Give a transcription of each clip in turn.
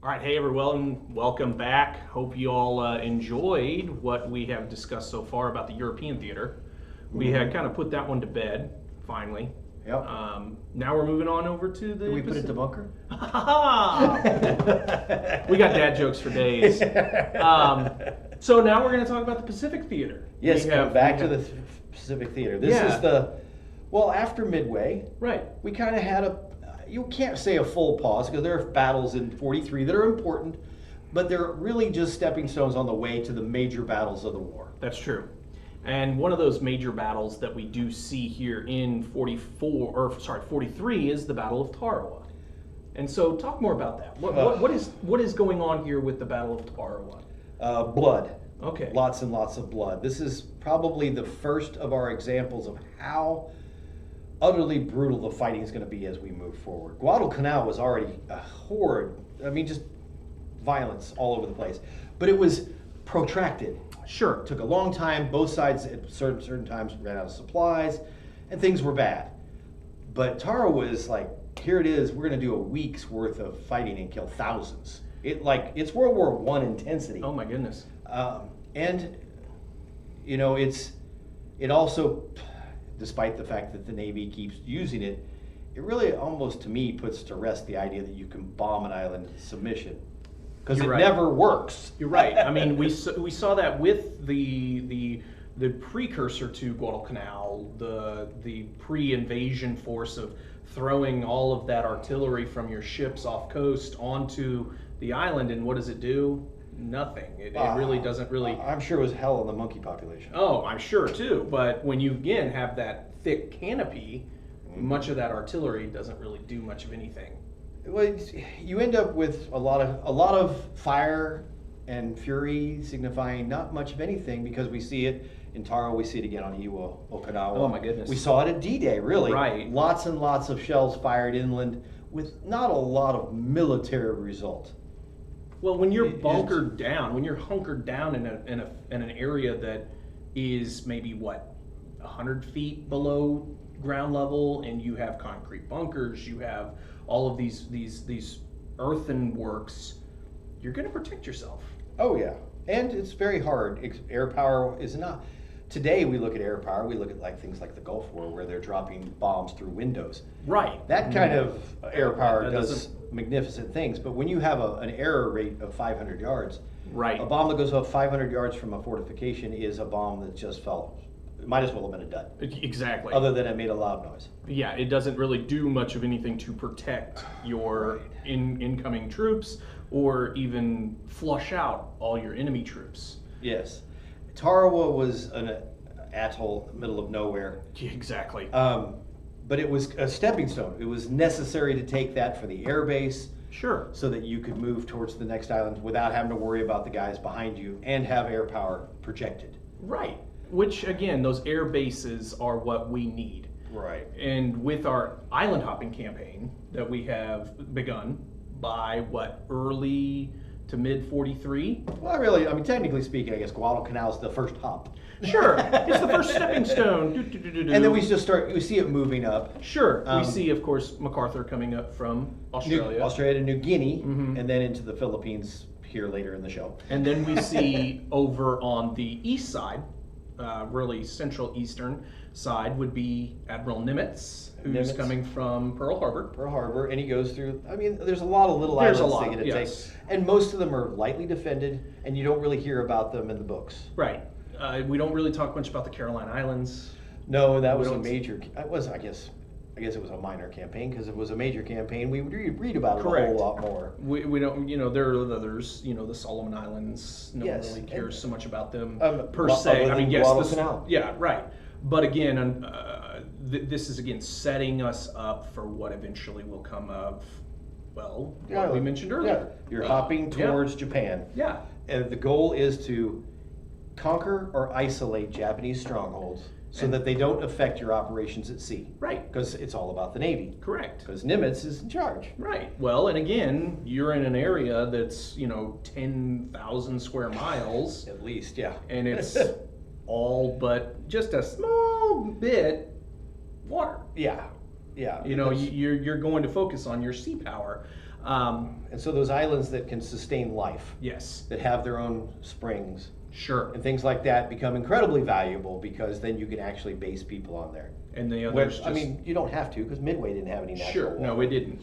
All right, hey everyone, welcome back. Hope you all enjoyed what we have discussed so far about the European theater. We had kind of put that one to bed, finally. Yep. Now we're moving on over to the. Did we put it to bunker? We got dad jokes for days. So now we're going to talk about the Pacific Theater. Yes, back to the Pacific Theater. This is after Midway. Right. We kind of had you can't say a full pause because there are battles in 43 that are important, but they're really just stepping stones on the way to the major battles of the war. That's true. And one of those major battles that we do see here in 43 is the Battle of Tarawa. And so talk more about that. What is going on here with the Battle of Tarawa? Blood. Okay. Lots and lots of blood. This is probably the first of our examples of how utterly brutal the fighting is going to be as we move forward. Guadalcanal was already a horrid, just violence all over the place. But it was protracted. Sure. It took a long time. Both sides at certain times ran out of supplies, and things were bad. But Tarawa was like, here it is, we're going to do a week's worth of fighting and kill thousands. It's World War I intensity. Oh my goodness. It also, despite the fact that the Navy keeps using it, it really almost to me puts to rest the idea that you can bomb an island into submission. Because it never works. You're right. I mean, we saw that with the precursor to Guadalcanal, the pre-invasion force of throwing all of that artillery from your ships off coast onto the island, and what does it do? Nothing. It really doesn't really. I'm sure it was hell on the monkey population. Oh, I'm sure too. But when you again have that thick canopy, much of that artillery doesn't really do much of anything. Well, you end up with a lot of fire and fury signifying not much of anything, because we see it in Tarawa, we see it again on Iwo Okinawa. Oh my goodness. We saw it at D-Day, really. Right. Lots and lots of shells fired inland with not a lot of military result. Well, when you're bunkered down, when you're hunkered down in an area that is maybe 100 feet below ground level, and you have concrete bunkers, you have all of these earthen works, you're going to protect yourself. Oh yeah, and it's very hard. Air power is not. Today we look at air power, we look at things like the Gulf War where they're dropping bombs through windows. Right. That kind of air power does magnificent things, but when you have an error rate of 500 yards, right, a bomb that goes up 500 yards from a fortification is a bomb that just fell. It might as well have been a dud. Exactly. Other than it made a loud noise. Yeah, it doesn't really do much of anything to protect your incoming troops or even flush out all your enemy troops. Yes. Tarawa was an atoll in the middle of nowhere. Yeah, exactly. But it was a stepping stone. It was necessary to take that for the air base. Sure. So that you could move towards the next island without having to worry about the guys behind you and have air power projected. Right. Which, again, those air bases are what we need. Right. And with our island hopping campaign that we have begun by early to mid 43? Well, technically speaking, I guess Guadalcanal is the first hop. Sure, it's the first stepping stone. And then we see it moving up. Sure, we see, of course, MacArthur coming up from Australia. Australia to New Guinea, and then into the Philippines here later in the show. And then we see over on the east side, really central eastern side, would be Admiral Nimitz, who's coming from Pearl Harbor. And he goes through, there's a lot of little islands they get to take. And most of them are lightly defended, and you don't really hear about them in the books. Right. We don't really talk much about the Caroline Islands. No, that was a major, I guess it was a minor campaign, because if it was a major campaign, we would read about it a whole lot more. We don't, there are others, the Solomon Islands, no one really cares so much about them per se. Yeah, right. But again, this is again setting us up for what eventually will come of, what we mentioned earlier. Yeah. You're hopping towards Japan. Yeah. And the goal is to conquer or isolate Japanese strongholds so that they don't affect your operations at sea. Right. Because it's all about the Navy. Correct. Because Nimitz is in charge. Right. Well, and again, you're in an area that's, 10,000 square miles. At least, yeah. And it's all but just a small bit water. Yeah. You're going to focus on your sea power. And so those islands that can sustain life, Yes, that have their own springs sure. and things like that, become incredibly valuable because then you can actually base people on there. And the others Which, I mean, you don't have to because Midway didn't have any natural sure, water. no, it didn't.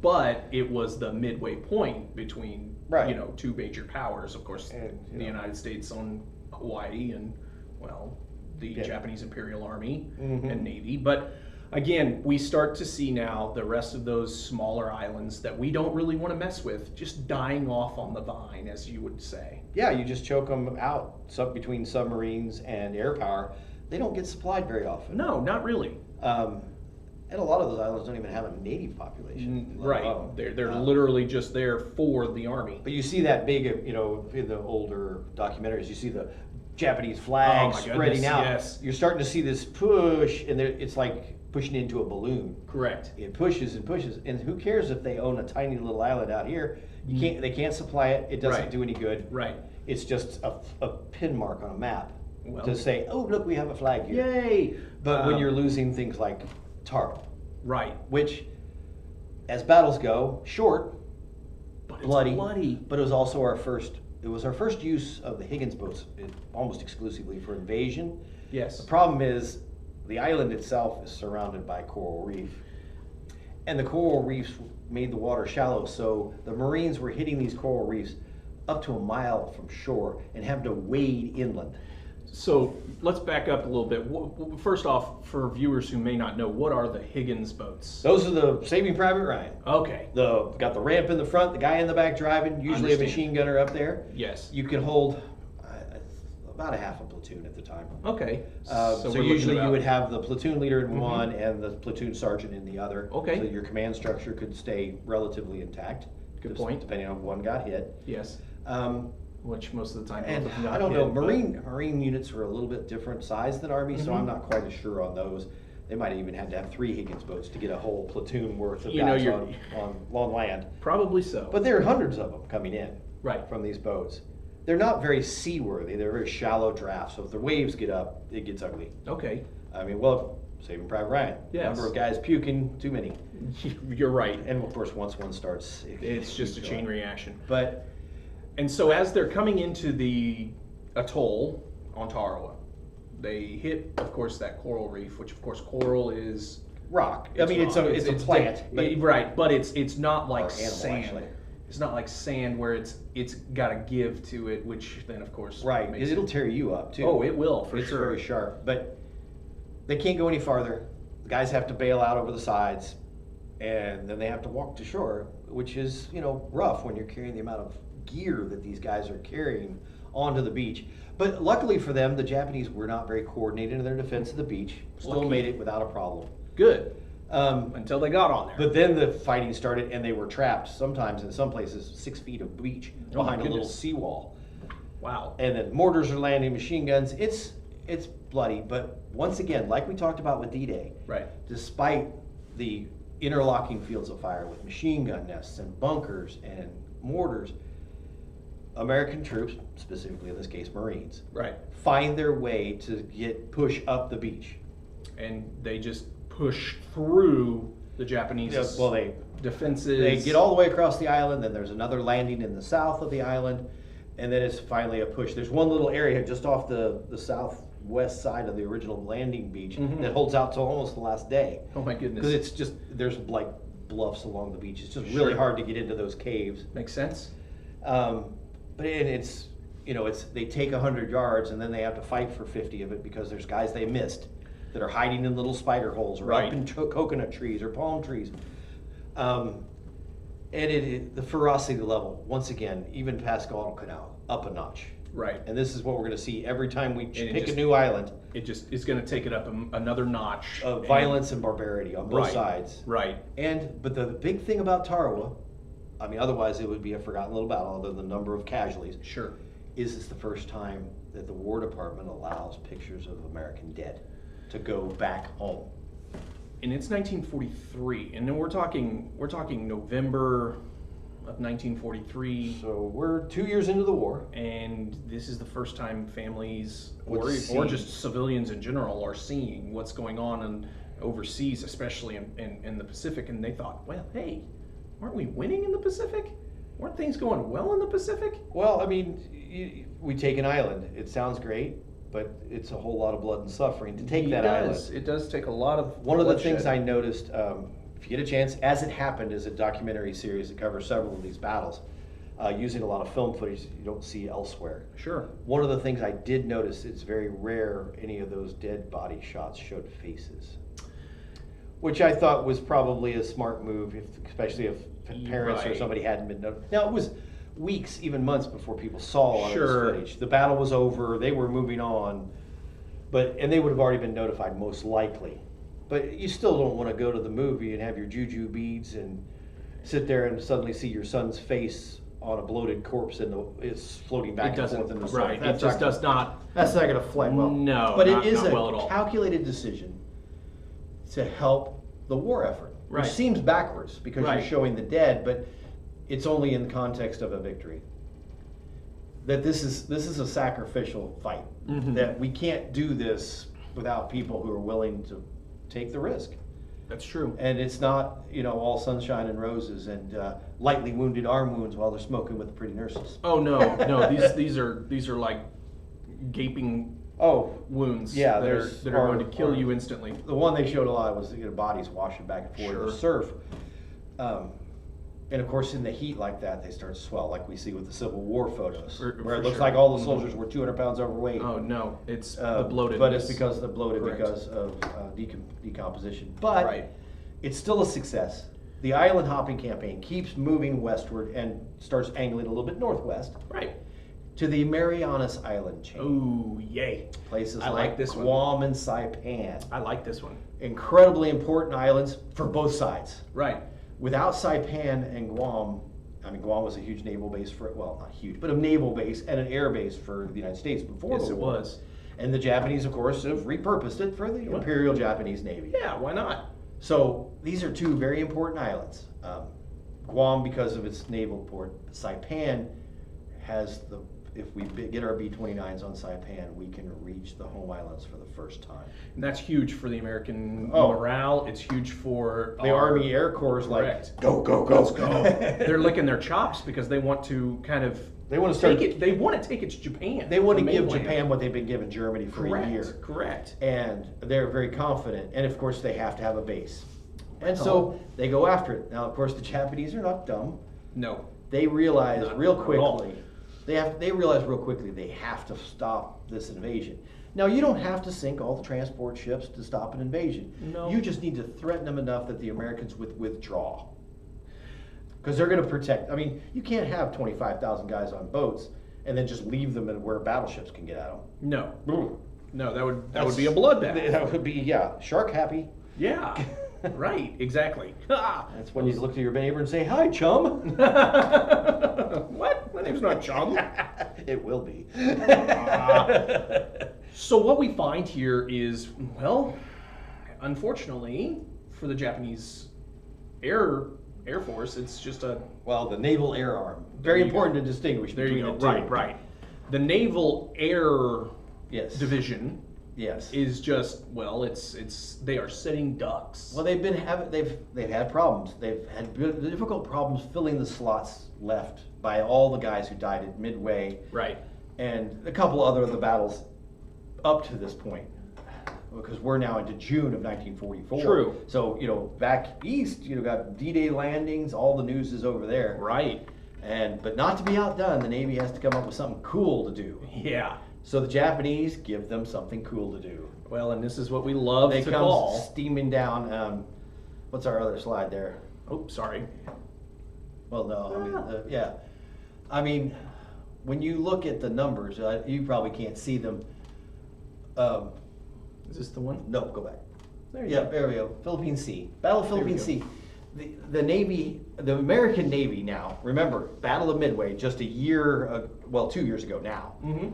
But it was the midway point between, Right. you know, two major powers. Of course, And, you the know. United States on Hawaii and, well, the Yeah. Japanese Imperial Army Mhm. and Navy. But again, we start to see now the rest of those smaller islands that we don't really want to mess with just dying off on the vine, as you would say. Yeah, you just choke them out between submarines and air power. They don't get supplied very often. No, not really. And a lot of those islands don't even have a native population. let Right. alone. They're literally just there for the army. But you see that big, you know, in the older documentaries, you see the Japanese flag Oh, my spreading goodness, out. yes. You're starting to see this push, and it's like pushing into a balloon. Correct. It pushes and pushes, and who cares if they own a tiny little island out here? You can't. They can't supply it. It doesn't Right. do any good. Right. It's just a pin mark on a map Well- to say, "Oh, look, we have a flag here." Yay! But when you're losing things like Taro, Right. which, as battles go, short, But it's bloody, but it was also our first. It was our first use of the Higgins boats, almost exclusively for invasion. Yes. The problem is, the island itself is surrounded by coral reef, and the coral reefs made the water shallow. So the Marines were hitting these coral reefs up to a mile from shore and having to wade inland. So let's back up a little bit. First off, for viewers who may not know, what are the Higgins boats? Those are the Saving Private Ryan. Okay. Got the ramp in the front, the guy in the back driving, usually a Understand. machine gunner up there. Yes. You can hold about a half a platoon at the time. Okay. So we're looking usually you about- would have the platoon leader in one and the platoon sergeant in the other. Okay. So your command structure could stay relatively intact. Good just point. Depending on when one got hit. Yes. Um, Which most of the time. and both of them got I don't know, hit, but- Marine units were a little bit different size than Army, so Mhm. I'm not quite as sure on those. They might have even had to have 3 Higgins boats to get a whole platoon worth of You know, guys you're- on land. Probably so. But there are hundreds of them coming in. Right. From these boats. They're not very seaworthy. They're very shallow drafts. So if the waves get up, it gets ugly. Okay. I mean, well, Saving Private Ryan. Yes. Number of guys puking, too many. You're right. And of course, once one starts, It's just a keeps chain going. reaction. But And so as they're coming into the atoll on Tarawa, they hit, of course, that coral reef, which of course coral is. rock. I mean, it's rock. a plant. But Right, but it's not like Or animal, sand. actually. It's not like sand where it's got to give to it, which then of course right, makes it'll tear you up too. Oh, it will for it's sure. very sharp. But they can't go any farther. The guys have to bail out over the sides, and then they have to walk to shore, which is rough when you're carrying the amount of gear that these guys are carrying onto the beach. But luckily for them, the Japanese were not very coordinated in their defense of the beach. Still Lucky. made it without a problem. Good Um, until they got on there. but then the fighting started, and they were trapped sometimes in some places 6 feet of beach Oh, my behind a little goodness. seawall. Wow. And then mortars are landing, machine guns. It's bloody. But once again, like we talked about with D-Day, Right. despite the interlocking fields of fire with machine gun nests and bunkers and mortars, American troops, specifically in this case Marines, Right. find their way to push up the beach. And they just push through the Japanese Well, defenses. they get all the way across the island, then there's another landing in the south of the island, and then it's finally a push. There's one little area just off the southwest side of the original landing beach Mhm. that holds out till almost the last day. Oh my goodness. Because it's just, there's like bluffs along the beach. It's just really Sure. hard to get into those caves. Makes sense. But it's they take 100 yards and then they have to fight for 50 of it because there's guys they missed that are hiding in little spider holes or Right. up in coconut trees or palm trees. And the ferocity level, once again, even past Guadalcanal, up a notch. Right. And this is what we're going to see every time we it pick a just- new island It just is going to take it up another notch. of And- violence and barbarity on both Right. sides. Right. But the big thing about Tarawa, I mean, otherwise it would be a forgotten little battle, other than the number of casualties, Sure. is it's the first time that the War Department allows pictures of American dead to go back home. And it's 1943, and then we're talking November of 1943. So we're 2 years into the war. And this is the first time families Would or see- just civilians in general are seeing what's going on overseas, especially in the Pacific. And they thought, well, hey, aren't we winning in the Pacific? Weren't things going well in the Pacific? Well, I mean, we take an island. It sounds great, but it's a whole lot of blood and suffering to take that island. It does take a lot of One of the bloodshed. things I noticed, if you get a chance, As It Happened is a documentary series that covers several of these battles, using a lot of film footage that you don't see elsewhere. Sure. One of the things I did notice, it's very rare any of those dead body shots showed faces, which I thought was probably a smart move, especially if parents or somebody hadn't been notified. Now, it was weeks, even months before people saw all of this footage. The battle was over, they were moving on, and they would have already been notified most likely. But you still don't want to go to the movie and have your juju beads and sit there and suddenly see your son's face on a bloated corpse and it's floating back and forth in the right. It just does not. That's not going to fly well. No, but not, it is not a well at all. calculated decision to help the war effort, Right. which seems backwards because Right. you're showing the dead, but it's only in the context of a victory. That this is a sacrificial fight. Mhm. That we can't do this without people who are willing to take the risk. That's true. And it's not, all sunshine and roses and lightly wounded arm wounds while they're smoking with the pretty nurses. Oh no, no. These are like gaping wounds. yeah, that are going to kill you instantly. The one they showed a lot was bodies washing back and forth in the surf. And of course, in the heat like that, they start to swell, like we see with the Civil War photos, where it looks like all the soldiers were 200 pounds overweight. Oh no, it's the bloated. But it's because the bloated Correct. because of decomposition. But Right. it's still a success. The island hopping campaign keeps moving westward and starts angling a little bit northwest Right. to the Marianas Island chain. Oh yay! Places I like like this one. Guam and Saipan. I like this one. Incredibly important islands for both sides. Right. Without Saipan and Guam, Guam was a huge naval base not huge, but a naval base and an air base for the United States before Yes, the it war. was. And the Japanese, of course, have repurposed it for the Imperial Japanese Navy. Yeah. Why not? So these are two very important islands. Guam because of its naval port. Saipan has if we get our B-29s on Saipan, we can reach the home islands for the first time. And that's huge for the American Oh. morale. It's huge for The Army Air Corps is like, Correct. go, go, go. Let's go. They're licking their chops because they want to kind of They want to start. take it. They want to take it to Japan. They want to the give mainland. Japan what they've been giving Germany for a year. Correct. And they're very confident. And of course, they have to have a base. And Well. so they go after it. Now, of course, the Japanese are not dumb. No. They realize Not real at all. quickly. They realize real quickly they have to stop this invasion. Now, you don't have to sink all the transport ships to stop an invasion. No. You just need to threaten them enough that the Americans would withdraw. Because they're going to protect. You can't have 25,000 guys on boats and then just leave them at where battleships can get at them. No. Boom. No. That would be a bloodbath. That would be, shark happy. Yeah. Right. Exactly. That's when you look to your neighbor and say, "Hi, chum." What? My name's not Chum. It will be. So what we find here is, well, unfortunately for the Japanese Air Force, it's just a. Well, the naval air arm. Very you important to distinguish There you between go. the two. Right. The Naval Air Yes. Division Yes. is just they are sitting ducks. Well, they've had problems. They've had difficult problems filling the slots left by all the guys who died at Midway Right. and a couple other of the battles up to this point. Because we're now into June of 1944. True. So, back east, got D-Day landings, all the news is over there. Right. But not to be outdone, the Navy has to come up with something cool to do. Yeah. So the Japanese give them something cool to do. Well, and this is what we love They to come call. steaming down. What's our other slide there? Oh, sorry. Well, no, when you look at the numbers, you probably can't see them. Is this the one? No, go back. There you Yeah, go. there we go. Philippine Sea. Battle of There we Philippine Sea. The Navy, the American Navy now, remember, Battle of Midway, just 2 years ago now, Mm-hmm.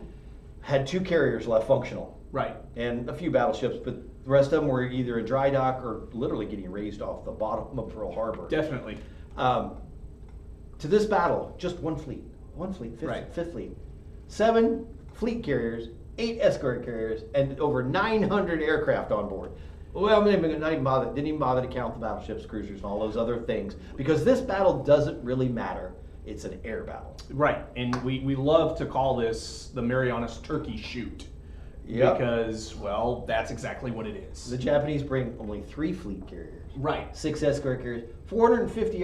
had 2 carriers left functional. Right. And a few battleships, but the rest of them were either in dry dock or literally getting raised off the bottom of Pearl Harbor. Definitely. To this battle, just one fleet, fifth fleet, 7 fleet carriers, 8 escort carriers, and over 900 aircraft on board. Well, I mean, not even bother, didn't even bother to count the battleships, cruisers, and all those other things, because this battle doesn't really matter. It's an air battle. Right, and we love to call this the Marianas Turkey Shoot. Yep. Because, well, that's exactly what it is. The Japanese bring only 3 fleet carriers. Right. 6 escort carriers, 450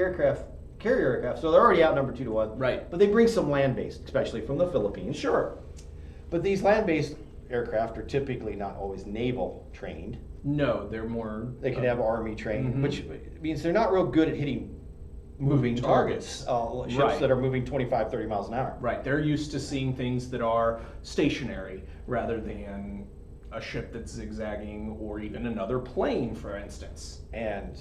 carrier aircraft, so they're already outnumbered 2 to 1. Right. But they bring some land-based, especially from the Philippines. Sure. But these land-based aircraft are typically not always naval trained. No, they're more... They can have army trained, Mhm. which means they're not real good at hitting moving targets. Ships Right. that are moving 25, 30 miles an hour. Right, they're used to seeing things that are stationary rather than a ship that's zigzagging or even another plane, for instance. And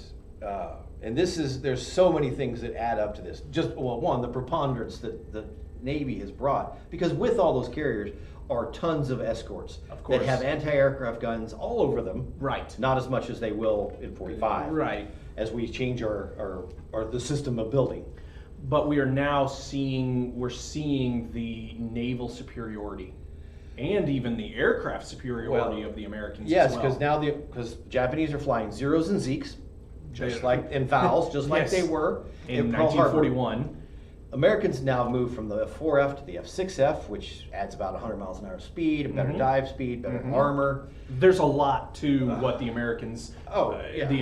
there's so many things that add up to this. Just, well, one, the preponderance that the Navy has brought, because with all those carriers are tons of escorts Of course. that have anti-aircraft guns all over them. Right. Not as much as they will in 45. Right. As we change our the system of building. But we are now seeing the naval superiority and even the aircraft superiority of the Americans. Yes, as well. because now because the Japanese are flying zeros and Zeeks, just They- like in vowels, just like Yes. they were in Pearl Harbor. 1941. Americans now move from the F4F to the F6F, which adds about 100 miles an hour speed, a better dive speed, better armor. There's a lot to what the Americans. Yeah. The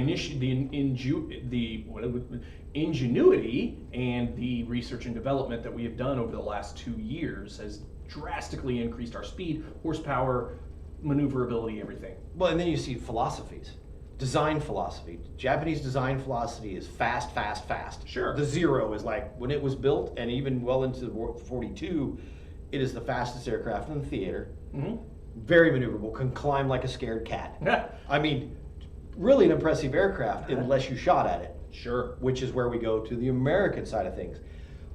ingenuity and the research and development that we have done over the last 2 years has drastically increased our speed, horsepower, maneuverability, everything. Well, and then you see philosophies. Design philosophy. Japanese design philosophy is fast, fast, fast. Sure. The Zero is like, when it was built, and even well into 42, it is the fastest aircraft in the theater. Mm-hmm. Very maneuverable, can climb like a scared cat. Yeah. I mean, really an impressive aircraft unless you shot at it. Sure. Which is where we go to the American side of things.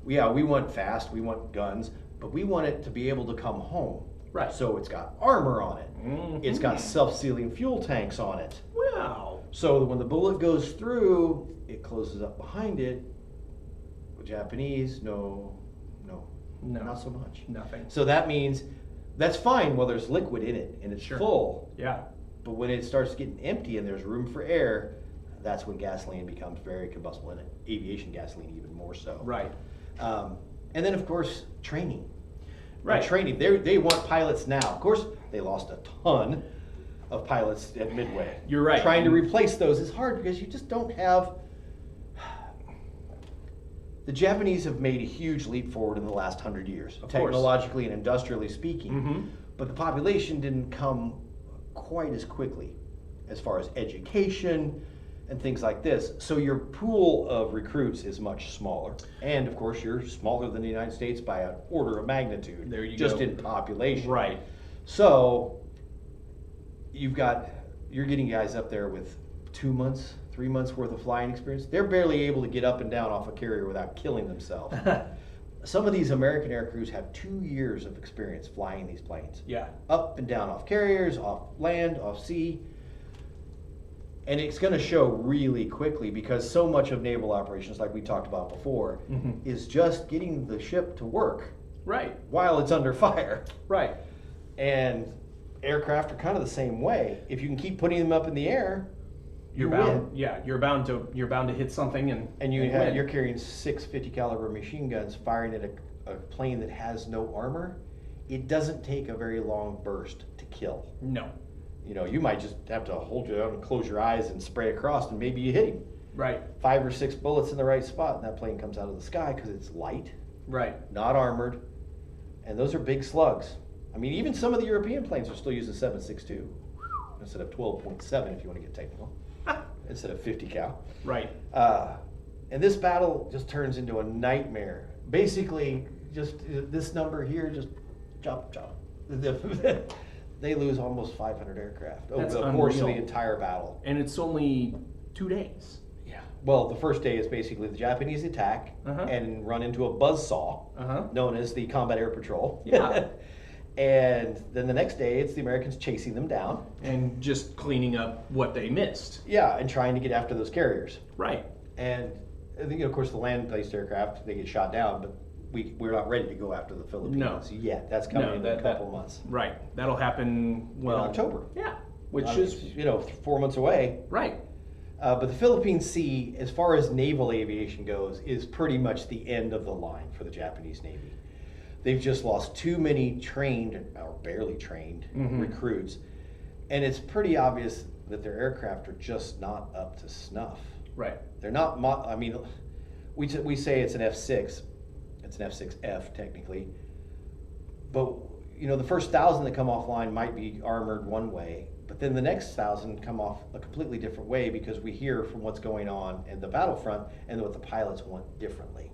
Yeah, we want fast, we want guns, but we want it to be able to come home. Right. So it's got armor on it. Mhm. It's got self-sealing fuel tanks on it. Wow. So that when the bullet goes through, it closes up behind it. With Japanese, no, not so much. Nothing. So that means that's fine while there's liquid in it and it's Sure. full. Yeah. But when it starts getting empty and there's room for air, that's when gasoline becomes very combustible, and aviation gasoline even more so. Right. And then of course training. Right. Training. They want pilots now. Of course, they lost a ton of pilots at Midway. You're right. Trying to replace those is hard because you just don't have. The Japanese have made a huge leap forward in the last 100 years, Of course. technologically and industrially speaking. Mhm. But the population didn't come quite as quickly as far as education and things like this. So your pool of recruits is much smaller. And of course, you're smaller than the United States by an order of magnitude. There you just go. in population. Right. So you're getting guys up there with 2 months, 3 months worth of flying experience. They're barely able to get up and down off a carrier without killing themselves. Some of these American air crews have 2 years of experience flying these planes. Yeah. Up and down off carriers, off land, off sea. And it's going to show really quickly because so much of naval operations, like we talked about before, is just getting the ship to work Right. while it's under fire. Right. And aircraft are kind of the same way. If you can keep putting them up in the air, You're you bound. win. Yeah. You're bound to hit something and And win. you're carrying 650 caliber machine guns firing at a plane that has no armor. It doesn't take a very long burst to kill. No. You know, you might just have to hold your own and close your eyes and spray across, and maybe you hit him. Right. 5 or 6 bullets in the right spot, and that plane comes out of the sky because it's light, Right. not armored, and those are big slugs. I mean, even some of the European planes are still using 7.62 instead of 12.7 if you want to get technical, instead of 50 cal. Right. And this battle just turns into a nightmare. Basically, just this number here, just chop, chop. They lose almost 500 aircraft over That's the course of the unreal. entire battle. And it's only 2 days. Yeah. Well, the first day is basically the Japanese attack and run into a buzzsaw known as the Combat Air Patrol. Yeah. And then the next day, it's the Americans chasing them down. And just cleaning up what they missed. Yeah, and trying to get after those carriers. Right. And I think, of course, the land-based aircraft, they get shot down, but we're not ready to go after the Philippines No. yet. That's coming in a couple that- months. Right. That'll happen, well. In October. Yeah. which I mean, is 4 months away. right. But the Philippine Sea, as far as naval aviation goes, is pretty much the end of the line for the Japanese Navy. They've just lost too many trained, or barely trained, recruits. And it's pretty obvious that their aircraft are just not up to snuff. Right. They're not, I mean, we say it's an F6. It's an F6F technically. But, the first 1,000 that come offline might be armored one way. But then the next 1,000 come off a completely different way because we hear from what's going on in the battlefront and what the pilots want differently.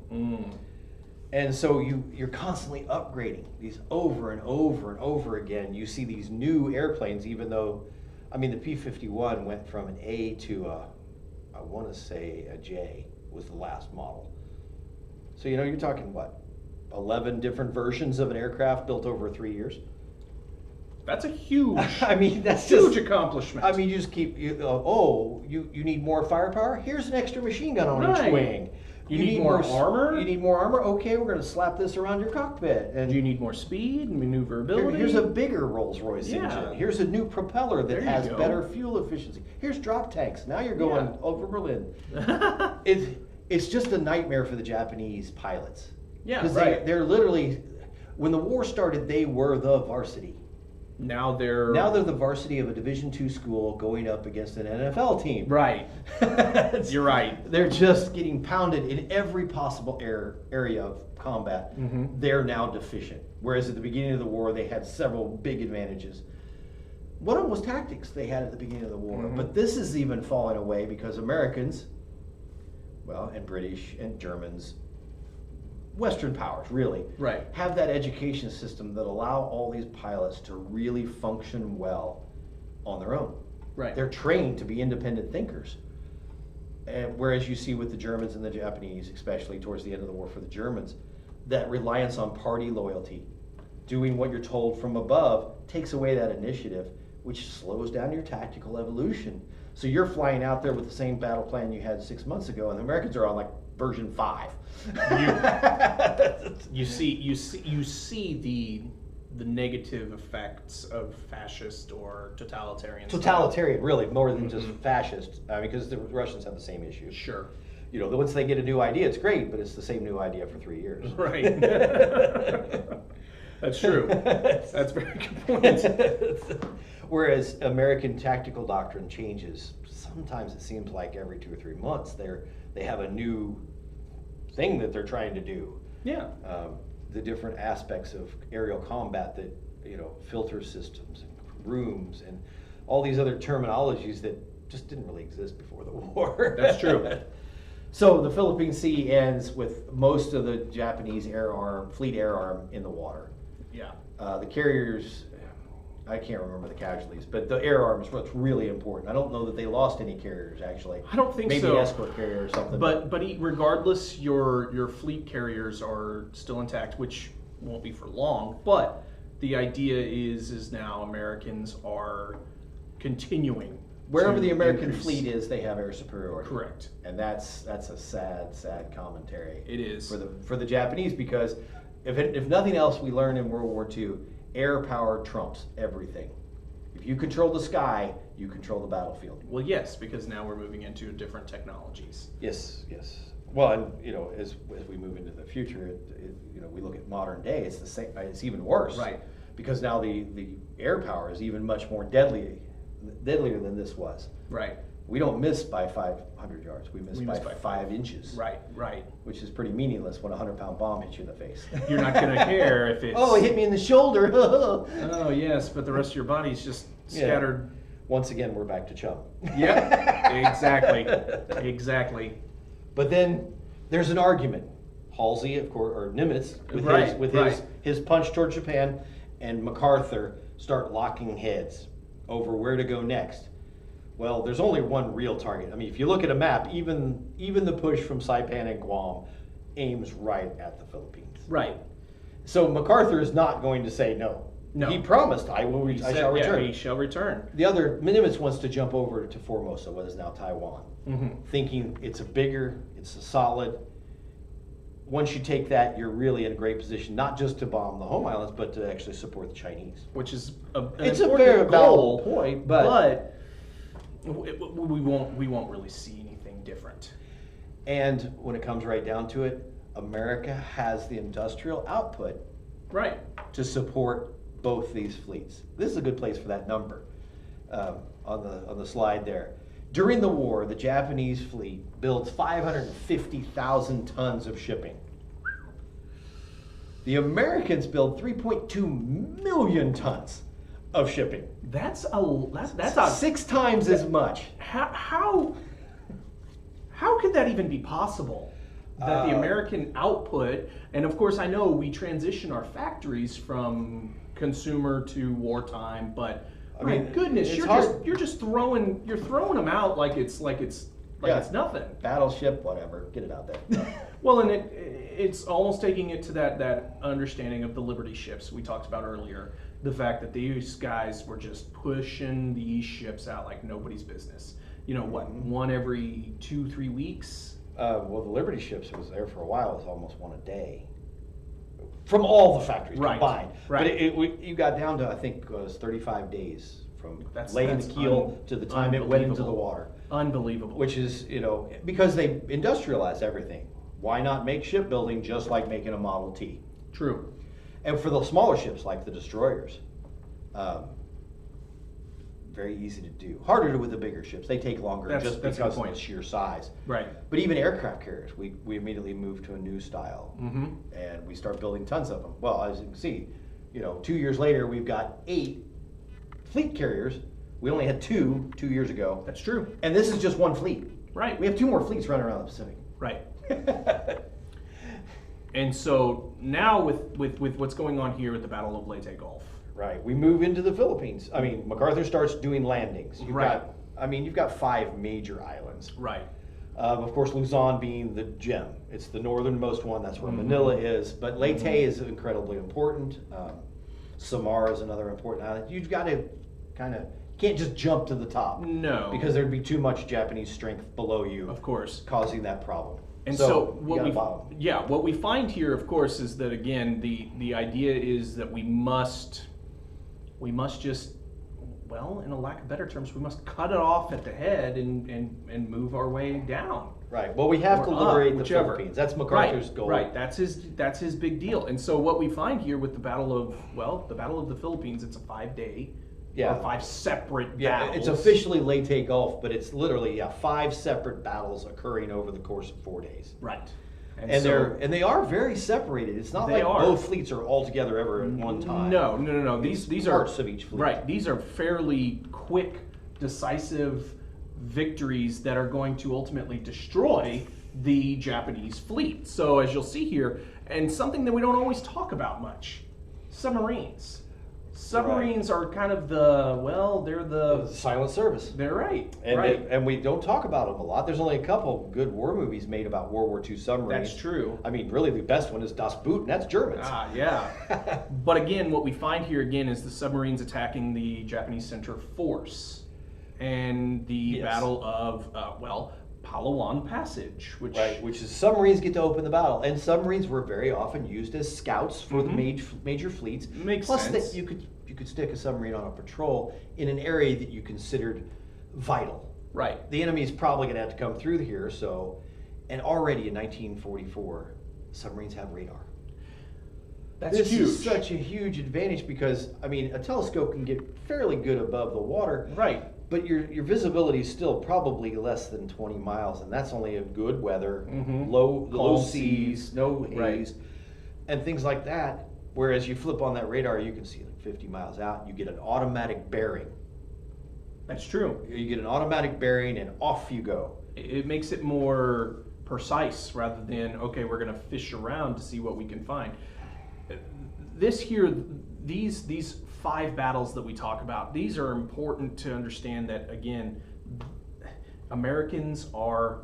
And so you're constantly upgrading these over and over and over again. You see these new airplanes, even though, I mean, the P-51 went from an A to I want to say a J was the last model. So, you're talking what, 11 different versions of an aircraft built over 3 years? That's a huge, I mean, that's huge just accomplishment. I mean, you just keep, you need more firepower? Here's an extra machine gun on each Right. wing. You need more armor? You need more armor? Okay, we're going to slap this around your cockpit. And Do you need more speed and maneuverability? here's a bigger Rolls-Royce Yeah. engine. Here's a new propeller that There you has go. better fuel efficiency. Here's drop tanks. Now you're going Yeah. over Berlin. It's just a nightmare for the Japanese pilots. Yeah, Because right. they're literally, when the war started, they were the varsity. Now they're the varsity of a Division II school going up against an NFL team. right. You're right. They're just getting pounded in every possible area of combat. They're now deficient. Whereas at the beginning of the war, they had several big advantages. One of them was tactics they had at the beginning of the war. But this is even falling away because Americans, and British and Germans, Western powers really, Right. have that education system that allow all these pilots to really function well on their own. Right. They're trained to be independent thinkers. And whereas you see with the Germans and the Japanese, especially towards the end of the war for the Germans, that reliance on party loyalty, doing what you're told from above, takes away that initiative, which slows down your tactical evolution. So you're flying out there with the same battle plan you had 6 months ago, and the Americans are on like version 5. You see the negative effects of fascist or totalitarian. Totalitarian, really, more than just fascist, because the Russians have the same issue. Sure. Once they get a new idea, it's great, but it's the same new idea for 3 years. Right. That's true. That's a very good point. Whereas American tactical doctrine changes. Sometimes it seems like every 2 or 3 months they have a new thing that they're trying to do. Yeah. The different aspects of aerial combat that, filter systems and rooms and all these other terminologies that just didn't really exist before the war. That's true. So the Philippine Sea ends with most of the Japanese fleet air arm in the water. Yeah. The carriers, I can't remember the casualties, but the air arm is what's really important. I don't know that they lost any carriers, actually. I don't think Maybe so. Maybe an escort carrier or something. But regardless, your fleet carriers are still intact, which won't be for long. But the idea is now Americans are continuing. Wherever to the American increase. fleet is, they have air superiority. Correct. And that's a sad commentary. It is. For the Japanese, because if nothing else we learned in World War II, air power trumps everything. If you control the sky, you control the battlefield. Well, yes, because now we're moving into different technologies. Yes. Well, and as we move into the future, we look at modern day. It's the same. It's even worse. Right. Because now the air power is even much more deadlier than this was. Right. We don't miss by 500 yards. We miss by 5 inches. Right. Which is pretty meaningless when a 100-pound bomb hits you in the face. You're not going to care if it's... Oh, it hit me in the shoulder. Oh, yes, but the rest of your body's just scattered. Once again, we're back to chum. Yep, exactly. But then there's an argument. Halsey, of course, or Nimitz, with his punch toward Japan, and MacArthur start locking heads over where to go next. Well, there's only one real target. I mean, if you look at a map, even the push from Saipan and Guam aims right at the Philippines. Right. So MacArthur is not going to say no. No. He promised, I shall return. He shall return. The other, Nimitz wants to jump over to Formosa, what is now Taiwan, thinking it's a solid, once you take that, you're really in a great position, not just to bomb the home islands, but to actually support the Chinese. Which is It's a very goal, valid point, but we won't really see anything different. and when it comes right down to it, America has the industrial output Right. to support both these fleets. This is a good place for that number on the slide there. During the war, the Japanese fleet builds 550,000 tons of shipping. The Americans build 3.2 million tons of shipping. That's a 6 times as much. how could that even be possible? That the American output, and of course I know we transition our factories from consumer to wartime, but I mean, goodness, it's you're hard. just throwing them out like it's Yeah. it's nothing. Battleship, whatever, get it out there. Well, and it's almost taking it to that understanding of the Liberty ships we talked about earlier. The fact that these guys were just pushing these ships out like nobody's business. You know what? One every 2-3 weeks. Well, the Liberty ships, it was there for a while, it was almost one a day. From all the factories Right, combined. right. But you got down to, I think it was 35 days from That's laying the keel to the time it went into the unbelievable. water. Unbelievable. Which is, because they industrialized everything. Why not make shipbuilding just like making a Model T? True. And for the smaller ships, like the destroyers, very easy to do. Harder to with the bigger ships. They take longer That's just a good because of point. the sheer size. Right. But even aircraft carriers, we immediately moved to a new style, Mm-hmm. and we start building tons of them. Well, as you can see, 2 years later, we've got 8 fleet carriers. We only had 2 years ago, That's true. and this is just one fleet. Right. We have 2 more fleets running around the Pacific. Right. And so now with what's going on here with the Battle of Leyte Gulf. Right. We move into the Philippines. I mean, MacArthur starts doing landings. Right. You've got 5 major islands. Right. Of course, Luzon being the gem. It's the northernmost one. That's where Mhm. Manila is. But Leyte is incredibly important. Samar is another important island. You've got to can't just jump to the top. No. Because there'd be too much Japanese strength below you, Of course. causing that problem. And so you gotta bottom. what we find here, of course, is that again the idea is that we must just, well, in a lack of better terms, we must cut it off at the head and move our way down. Right. Well, we have Or to up, liberate the whichever. Philippines. That's MacArthur's goal. Right. That's his big deal. And so what we find here with the Battle of the Philippines, it's a 5-day. Yeah. Or 5 separate Yeah, battles. it's officially Leyte Gulf, but it's literally 5 separate battles occurring over the course of 4 days. Right. And they are very separated. It's not They like are. both fleets are all together ever at one time. No. These are parts of each fleet. Right. These are fairly quick, decisive victories that are going to ultimately destroy the Japanese fleet. So as you'll see here, and something that we don't always talk about much, submarines. Submarines are kind of they're the Silent service. they're right. And, right. and we don't talk about them a lot. There's only a couple good war movies made about World War II submarines. That's true. I mean, really, the best one is Das Boot, and that's Germans. Ah, yeah. But again, what we find here again is the submarines attacking the Japanese center force, and the Yes. Battle of Palawan Passage, which Right, which is submarines get to open the battle, and submarines were very often used as scouts for the major fleets. Makes Plus, sense. that you could stick a submarine on a patrol in an area that you considered vital. right. The enemy is probably going to have to come through here, and already in 1944, submarines have radar. That's This huge. is such a huge advantage because, I mean, a telescope can get fairly good above the water, right. but your visibility is still probably less than 20 miles, and that's only in good weather, Mhm. low Calm seas, seas, no haze, right. and things like that. Whereas you flip on that radar, you can see like 50 miles out. You get an automatic bearing. That's true. You get an automatic bearing, and off you go. It makes it more precise rather than okay, we're going to fish around to see what we can find. This here, these 5 battles that we talk about, these are important to understand that again, Americans are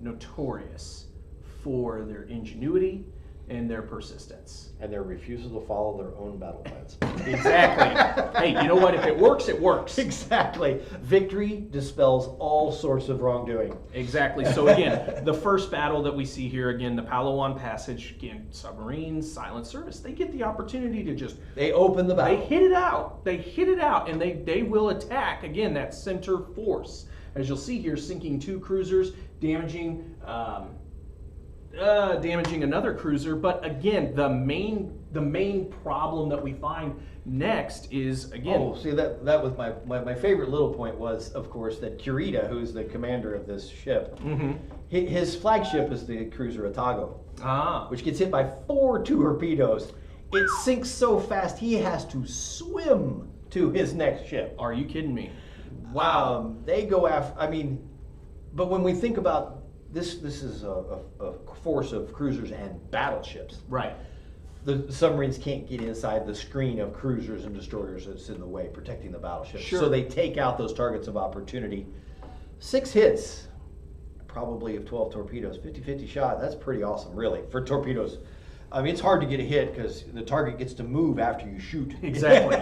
notorious for their ingenuity and their persistence. And their refusal to follow their own battle plans. Exactly. Hey, you know what? If it works, it works. Exactly. Victory dispels all sorts of wrongdoing. Exactly. So again, the first battle that we see here, again, the Palawan Passage, again, submarines, silent service, they get the opportunity to just... They open the battle. They hit it out. They hit it out, and they will attack, again, that center force. As you'll see here, sinking 2 cruisers, damaging another cruiser. But again, the main problem that we find next is, again... Oh, see, that was my favorite little point was, of course, that Kurita, who's the commander of this ship, his flagship is the cruiser Otago, which gets hit by 4 torpedoes. It sinks so fast, he has to swim to his next ship. Are you kidding me? Wow. They go after, I mean, but when we think about this is a force of cruisers and battleships. Right. The submarines can't get inside the screen of cruisers and destroyers that's in the way, protecting the battleships. Sure. So they take out those targets of opportunity. 6 hits, probably of 12 torpedoes, 50-50 shot. That's pretty awesome, really, for torpedoes. I mean, it's hard to get a hit because the target gets to move after you shoot. Exactly.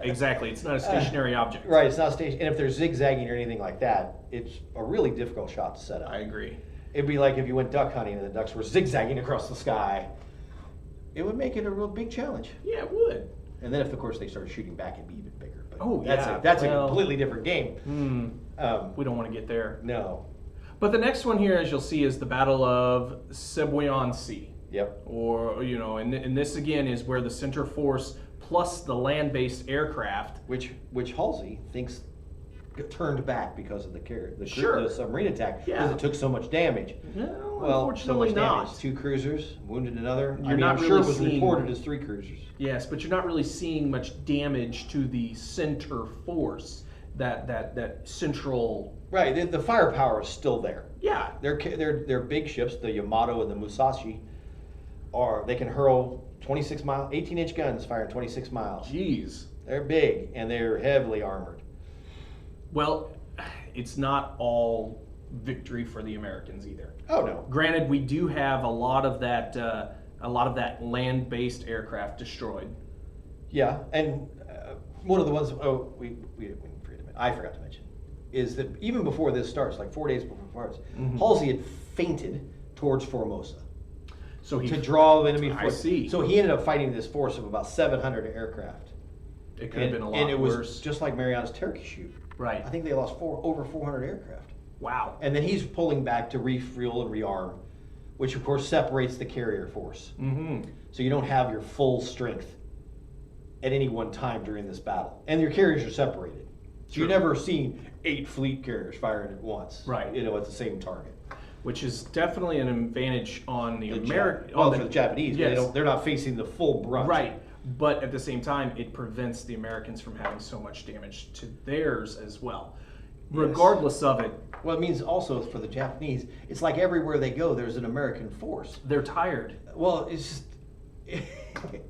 Exactly. It's not a stationary object. Right, it's not stationary. And if they're zigzagging or anything like that, it's a really difficult shot to set up. I agree. It'd be like if you went duck hunting and the ducks were zigzagging across the sky. It would make it a real big challenge. Yeah, it would. And then if, of course, they started shooting back, it'd be even bigger. But yeah. That's a completely different game. We don't want to get there. No. But the next one here, as you'll see, is the Battle of Cebuyan Sea. Yep. Or, you know, and this again is where the center force plus the land-based aircraft. Which Halsey thinks turned back because of the submarine attack. Yeah. Because it took so much damage. No, Well, unfortunately so much not. damage. 2 cruisers, wounded another. You're not I'm really sure it was seeing- reported as 3 cruisers. Yes, but you're not really seeing much damage to the center force, that central. Right, the firepower is still there. Yeah. They're big ships, the Yamato and the Musashi. They can hurl 26 mile, 18-inch guns firing 26 miles. Jeez. They're big and they're heavily armored. Well, it's not all victory for the Americans either. Oh no. Granted, we do have a lot of that land-based aircraft destroyed. Yeah, and one of the ones we forget to mention, I forgot to mention, is that even before this starts, like 4 days before it starts, Halsey had fainted towards Formosa. So to draw the enemy I see. So he ended up fighting this force of about 700 aircraft. It could have been a lot and it worse. was just like Mariana's Turkey shoot. Right. I think they lost over 400 aircraft. Wow. And then he's pulling back to refuel and rearm, which of course separates the carrier force. So you don't have your full strength at any one time during this battle. And your carriers are separated. So you've never seen 8 fleet carriers firing at once. Right. You know, at the same target. Which is definitely an advantage on the American. Well, for the Japanese, yes. they're not facing the full brunt. Right. But at the same time, it prevents the Americans from having so much damage to theirs as well. Regardless of it. Well, it means also for the Japanese, it's like everywhere they go, there's an American force. They're tired. Well, it's just,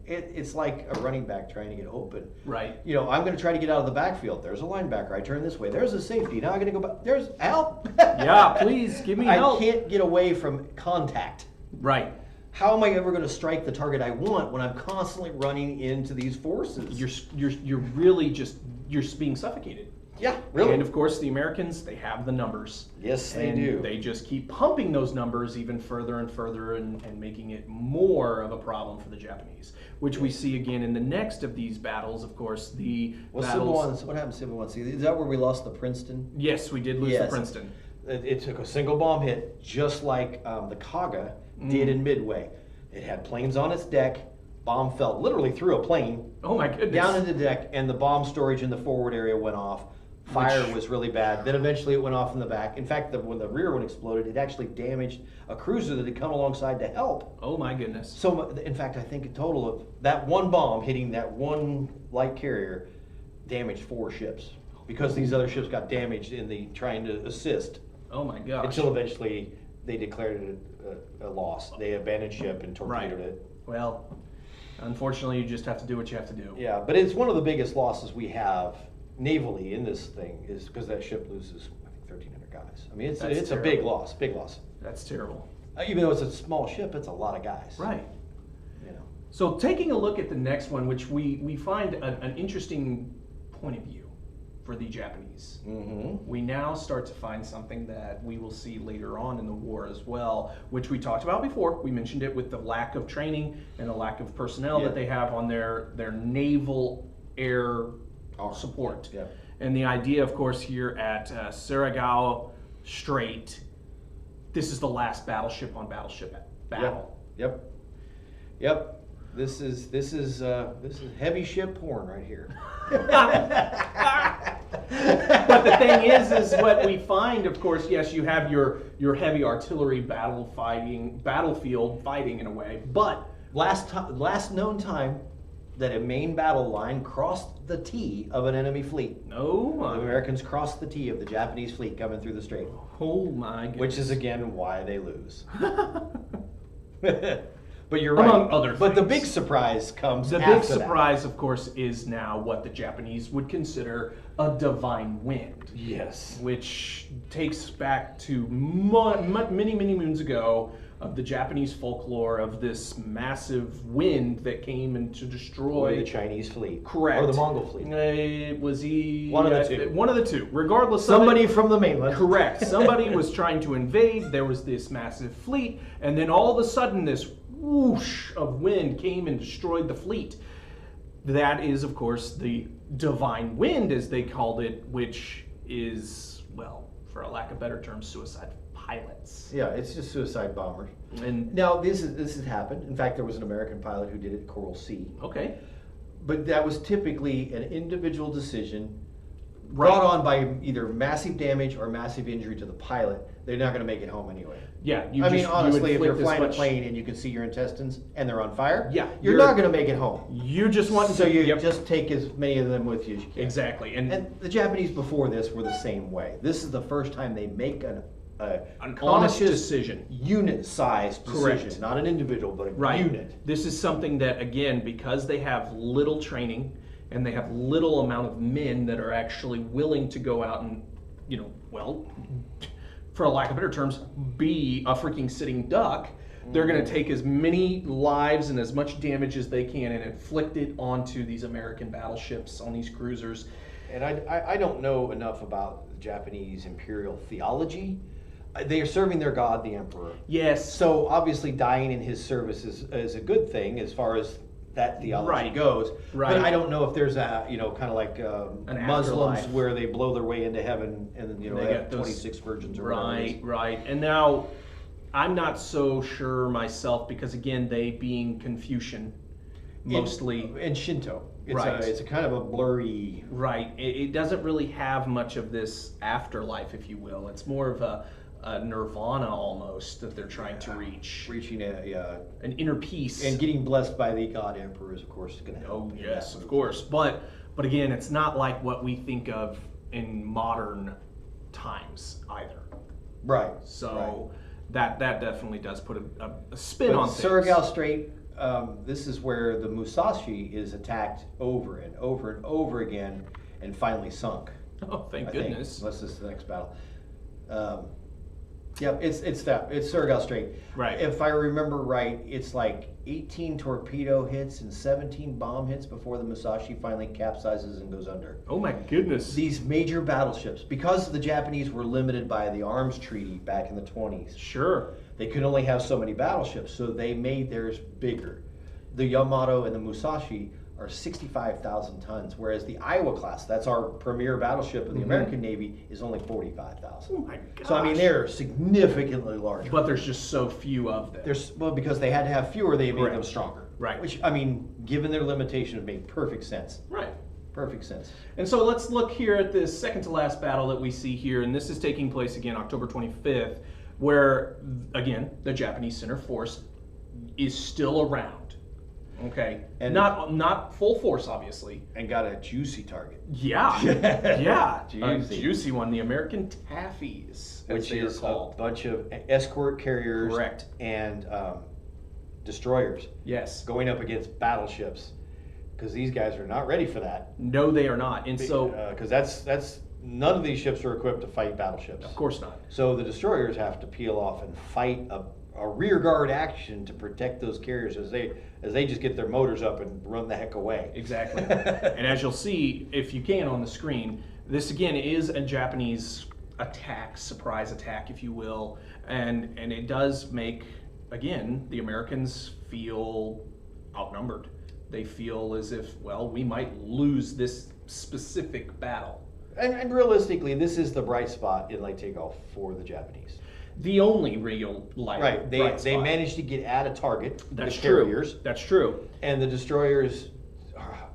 it's like a running back trying to get open. Right. You know, I'm going to try to get out of the backfield. There's a linebacker. I turn this way. There's a safety. Now I'm going to go back. There's help. Yeah, please give me help. I can't get away from contact. Right. How am I ever going to strike the target I want when I'm constantly running into these forces? You're really just being suffocated. Yeah, really. And of course, the Americans, they have the numbers. Yes, they and do. They just keep pumping those numbers even further and further and making it more of a problem for the Japanese, which we see again in the next of these battles, of course, what happened to Civil War? Is that where we lost the Princeton? Yes, we did lose the Princeton. It took a single bomb hit, just like the Kaga did in Midway. It had planes on its deck. Bomb fell literally through a plane. Oh my goodness. Down into the deck, and the bomb storage in the forward area went off. Fire was really bad. Then eventually it went off in the back. In fact, when the rear one exploded, it actually damaged a cruiser that had come alongside to help. Oh my goodness. So, in fact, I think a total of that one bomb hitting that one light carrier damaged 4 ships because these other ships got damaged in the trying to assist. Oh my gosh. Until eventually they declared it a loss. They abandoned ship and torpedoed it. Well, unfortunately, you just have to do what you have to do. Yeah, but it's one of the biggest losses we have navally in this thing is because that ship loses, I think, 1,300 guys. I mean, it's a big loss, big loss. That's terrible. Even though it's a small ship, it's a lot of guys. Right. So taking a look at the next one, which we find an interesting point of view for the Japanese. Mm-hmm. We now start to find something that we will see later on in the war as well, which we talked about before. We mentioned it with the lack of training and the lack of personnel that they have on their naval air support. Yeah. And the idea, of course, here at Surigao Strait, this is the last battleship on battleship battle. Yep. This is heavy ship porn right here. But the thing is what we find, of course, yes, you have your heavy artillery battlefield fighting in a way, but last known time that a main battle line crossed the T of an enemy fleet. No, The Americans crossed the T of the Japanese fleet coming through the strait. Oh my goodness. Which is again why they lose. But you're right. Among other but the things. big surprise comes The after big surprise, of course, is now what the Japanese would consider a divine wind. Yes. Which takes back to many moons ago of the Japanese folklore of this massive wind that came in to destroy the Chinese fleet. Correct. Or the Mongol fleet. Was he one of the two? One of the two. Regardless, somebody from the mainland. Correct. Somebody was trying to invade. There was this massive fleet, and then all of a sudden, this whoosh of wind came and destroyed the fleet. That is, of course, the divine wind, as they called it, which is, well, for a lack of better terms, suicide pilots. Yeah, it's just suicide bombers. And now this has happened. In fact, there was an American pilot who did it at Coral Sea. okay, But that was typically an individual decision Right. brought on by either massive damage or massive injury to the pilot. They're not going to make it home anyway. yeah. Honestly, if you're inflict this flying a much- plane and you can see your intestines and they're on fire, Yeah, you're you're- not going to make it home. you just want So to you yep, just take as many of them with you as you can. exactly, and And the Japanese before this were the same way. This is the first time they make an honest conscious decision. unit-sized Correct. decision, not an individual, but a Right. unit. This is something that, again, because they have little training and they have little amount of men that are actually willing to go out and, well, for a lack of better terms, be a freaking sitting duck, they're going to take as many lives and as much damage as they can and inflict it onto these American battleships, on these cruisers. And I don't know enough about the Japanese imperial theology. They are serving their god, the emperor. Yes. So obviously dying in his service is a good thing as far as that theology Right. goes. Right. But I don't know if there's a, kind of like An Muslims afterlife. where they blow their way into heaven and, They they have got those- 26 virgins or whatever it is. Right. And now, I'm not so sure myself because, again, they being Confucian, mostly. And Shinto. Right. It's a kind of a blurry. Right. It doesn't really have much of this afterlife, if you will. It's more of a nirvana almost that they're trying to reach. Reaching An inner peace. and getting blessed by the god emperor is of course going to help. Oh, in yes, that of move. course. But again, it's not like what we think of in modern times either. Right. So that definitely does put a spin But on things. Surigao Strait, this is where the Musashi is attacked over and over and over again, and finally sunk. Oh, thank I think, goodness. unless this is the next battle. Yeah, it's Surigao Strait. Right. If I remember right, it's like 18 torpedo hits and 17 bomb hits before the Musashi finally capsizes and goes under. Oh my goodness. These major battleships, because the Japanese were limited by the arms treaty back in the 20s, Sure. they could only have so many battleships, so they made theirs bigger. The Yamato and the Musashi are 65,000 tons, whereas the Iowa class, that's our premier battleship of the American Navy, is only 45,000. Oh my gosh. So I mean, they're significantly larger. But there's just so few of them. Because they had to have fewer, they made Correct. them stronger. Right. Which, I mean, given their limitation, it made perfect sense. Right. Perfect sense. And so let's look here at this second to last battle that we see here, and this is taking place again October 25th, where, again, the Japanese center force is still around. Okay. And- not full force, obviously. And got a juicy target. Yeah. Yeah. Juicy. A juicy one. The American Taffies, as Which they are is a called. bunch of escort carriers Correct. and destroyers Yes. going up against battleships, because these guys are not ready for that. No, they are not. And so, Because that's none of these ships are equipped to fight battleships. of course not. So the destroyers have to peel off and fight a a rear guard action to protect those carriers as they just get their motors up and run the heck away. Exactly. And as you'll see, if you can on the screen, this again is a Japanese attack, surprise attack, if you will, and it does make, again, the Americans feel outnumbered. They feel as if, well, we might lose this specific battle. And realistically, this is the bright spot in Leyte Gulf for the Japanese. The only real light. Right. bright They spot. managed to get at a target. That's the true. carriers. That's true. And the destroyers.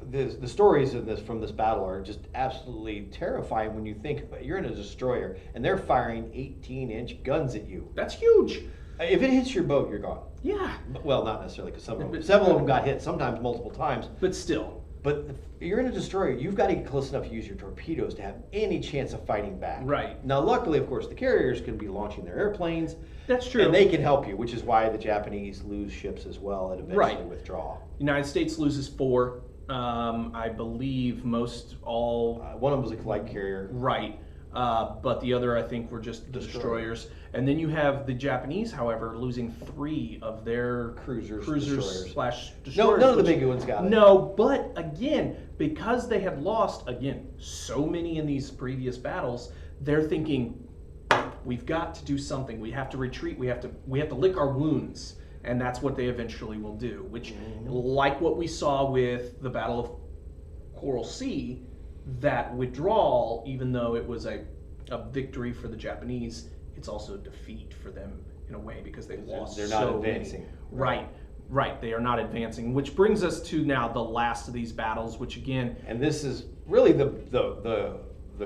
The stories in from this battle are just absolutely terrifying when you think you're in a destroyer and they're firing 18-inch guns at you. That's huge. If it hits your boat, you're gone. Yeah. Well, not necessarily, because several of them got hit, sometimes multiple times. But still. But if you're in a destroyer, you've got to get close enough to use your torpedoes to have any chance of fighting back. Right. Now, luckily, of course, the carriers can be launching their airplanes. That's true. And they can help you, which is why the Japanese lose ships as well and eventually withdraw. United States loses 4. I believe most all. One of them was a light carrier. Right. But the other, I think, were just destroyers. And then you have the Japanese, however, losing 3 of their Cruisers / destroyers. No, none of the big ones got it. No, but again, because they have lost, so many in these previous battles, they're thinking, we've got to do something. We have to retreat. We have to lick our wounds. And that's what they eventually will do, which, like what we saw with the Battle of Coral Sea, that withdrawal, even though it was a victory for the Japanese, it's also a defeat for them in a way because they lost. They're not advancing. Right. They are not advancing, which brings us to now the last of these battles, which again, and this is really the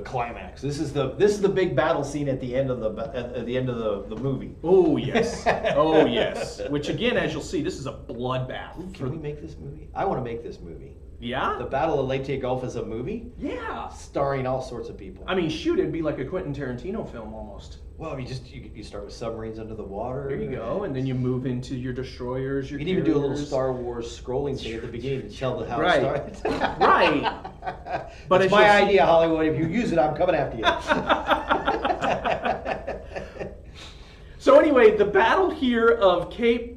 climax. This is the big battle scene at the end of the movie. Oh yes, oh yes. Which again, as you'll see, this is a bloodbath. Ooh, can we make this movie? I want to make this movie. Yeah. The Battle of Leyte Gulf is a movie. Yeah. Starring all sorts of people. I mean, shoot, it'd be like a Quentin Tarantino film almost. Well, I mean, you start with submarines under the water. There you go, and then you move into your destroyers. You can even do a little Star Wars scrolling thing at the beginning to tell how it started. Right. But it's my idea, Hollywood. If you use it, I'm coming after you. So anyway, the battle here of Cape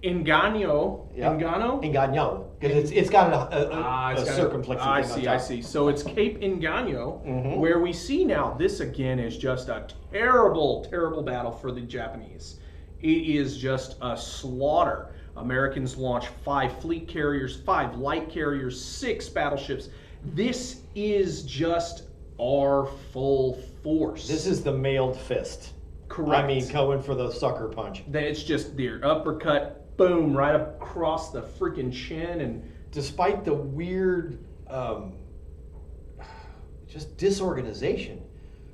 Engano. Yep. Engano, because it's got a circumflexing thing I on top. I see. So it's Cape Engano, where we see now. This again is just a terrible, terrible battle for the Japanese. It is just a slaughter. Americans launch 5 fleet carriers, 5 light carriers, 6 battleships. This is just our full force. This is the mailed fist. Correct. I mean, going for the sucker punch. Then it's just their uppercut, boom, right across the freaking chin. And despite the weird, just disorganization,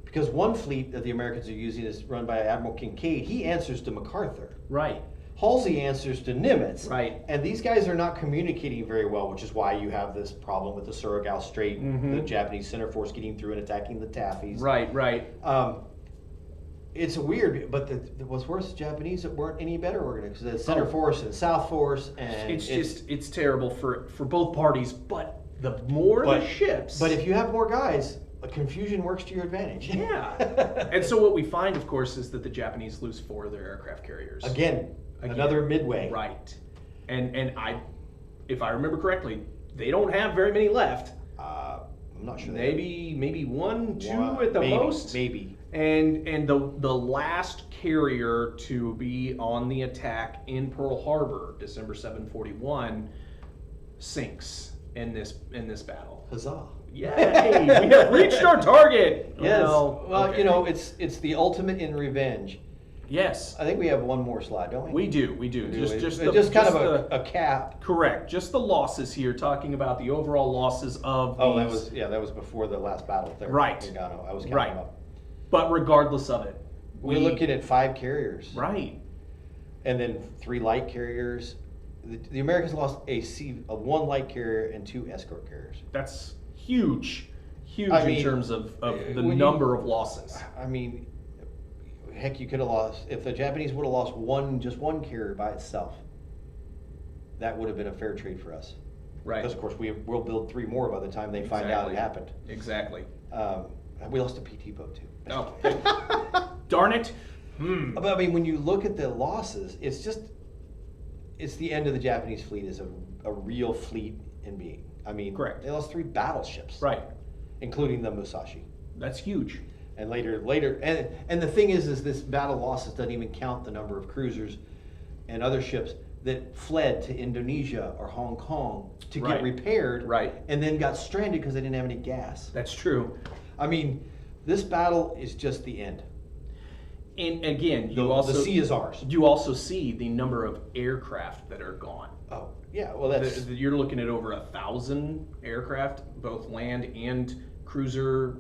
because one fleet that the Americans are using is run by Admiral Kincaid. He answers to MacArthur. right, Halsey answers to Nimitz. right, And these guys are not communicating very well, which is why you have this problem with the Surigao Strait, the Japanese center force getting through and attacking the Taffies. right. It's weird, but what's worse, the Japanese weren't any better organized. The center force and south force, and It's terrible for both parties. But the more the ships, But if you have more guys, confusion works to your advantage. yeah. And so what we find, of course, is that the Japanese lose 4 of their aircraft carriers. Again, another midway. Right. And if I remember correctly, they don't have very many left. I'm not sure. Maybe 1, 2 at the most. Maybe. And the last carrier to be on the attack in Pearl Harbor, December 741, sinks in this battle. Huzzah! Yay! We have reached our target. Yes. Oh, no. Well, Okay. it's the ultimate in revenge. Yes. I think we have one more slide, don't we? We do. Just kind of a cap. Correct. Just the losses here, talking about the overall losses of these. That was before the last battle there. Right. I was counting Right. them up. But regardless of it, We're looking at 5 carriers. right. And then 3 light carriers. The Americans lost a 1 light carrier and 2 escort carriers. That's huge in terms of the number of losses. I mean, heck, you could have lost, if the Japanese would have lost just one carrier by itself, that would have been a fair trade for us. Right. Because of course we'll build 3 more by the time they find out it happened. Exactly. We lost a PT boat too. Oh, darn it. But I mean, when you look at the losses, it's the end of the Japanese fleet as a real fleet in being. I mean, Correct. They lost 3 battleships, Right. including the Musashi. That's huge. And later, and the thing is this battle losses doesn't even count the number of cruisers and other ships that fled to Indonesia or Hong Kong to Right. get repaired, Right. and then got stranded because they didn't have any gas. That's true. I mean, this battle is just the end. And again, The sea is ours. You also see the number of aircraft that are gone. Oh, yeah. Well, that's You're looking at over 1,000 aircraft, both land and cruiser.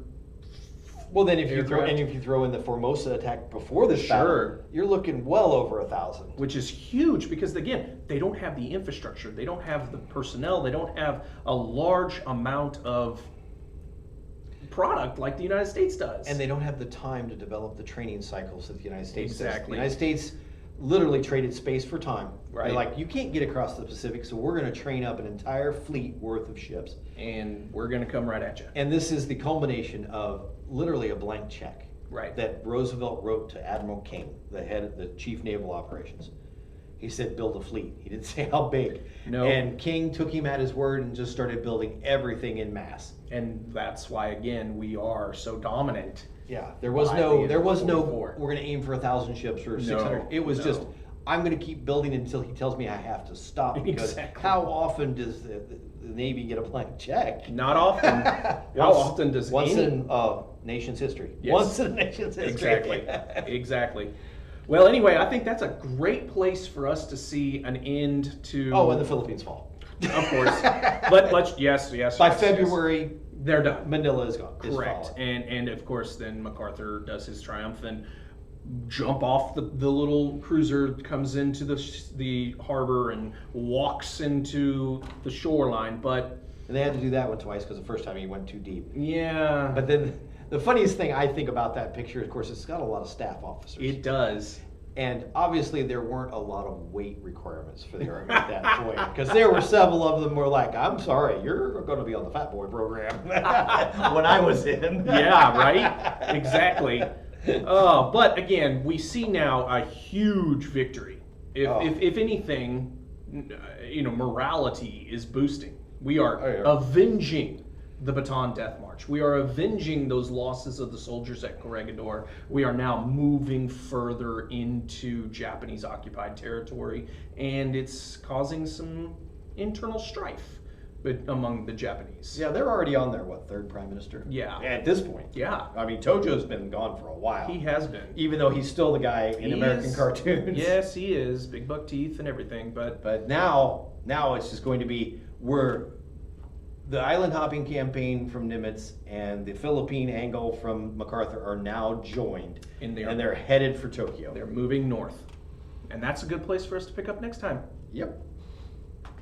well. Then if you aircraft. throw in the Formosa attack before this Sure. battle, you're looking well over 1,000. Which is huge because, again, they don't have the infrastructure, they don't have the personnel, they don't have a large amount of product like the United States does. And they don't have the time to develop the training cycles that the United States does. Exactly. The United States literally traded space for time. Right. They're like, you can't get across the Pacific, so we're going to train up an entire fleet worth of ships. And we're going to come right at you. And this is the culmination of literally a blank check Right. that Roosevelt wrote to Admiral King, the head of the chief naval operations. He said, build a fleet. He didn't say how big. No. And King took him at his word and just started building everything in mass. And that's why, again, we are so dominant. Yeah, there was By no, the there was no, 44. we're going to aim for 1,000 ships or 600. It was no. just, I'm going to keep building until he tells me I have to stop. Because Exactly. how often does the Navy get a blank check? Not often. How often does once any? in nation's history. Yes. Once in a nation's history. Exactly. Exactly. Well, anyway, I think that's a great place for us to see an end to. Oh, and the Philippines fall. Of course. Let's yes. By yes. February, They're done. Manila is gone. is Correct. fallen. And of course, then MacArthur does his triumph and jump off the little cruiser, comes into the harbor and walks into the shoreline. But And they had to do that one twice because the first time he went too deep. yeah, But then the funniest thing I think about that picture, of course, it's got a lot of staff officers. it does. And obviously there weren't a lot of weight requirements for the Army at that point. Because there were several of them were like, I'm sorry, you're going to be on the Fat Boy program when I was in. Yeah, right? Exactly. But again, we see now a huge victory. If anything, morality is boosting. We are avenging the Bataan Death March. We are avenging those losses of the soldiers at Corregidor. We are now moving further into Japanese occupied territory, and it's causing some internal strife among the Japanese. Yeah, they're already on their, third prime minister? Yeah. At this point. Yeah. I mean, Tojo's been gone for a while. He has been. Even though he's still the guy in American cartoons. Yes, he is. Big buck teeth and everything, But now it's just going to be the island hopping campaign from Nimitz and the Philippine angle from MacArthur are now joined. And they're headed for Tokyo. They're moving north. And that's a good place for us to pick up next time. Yep.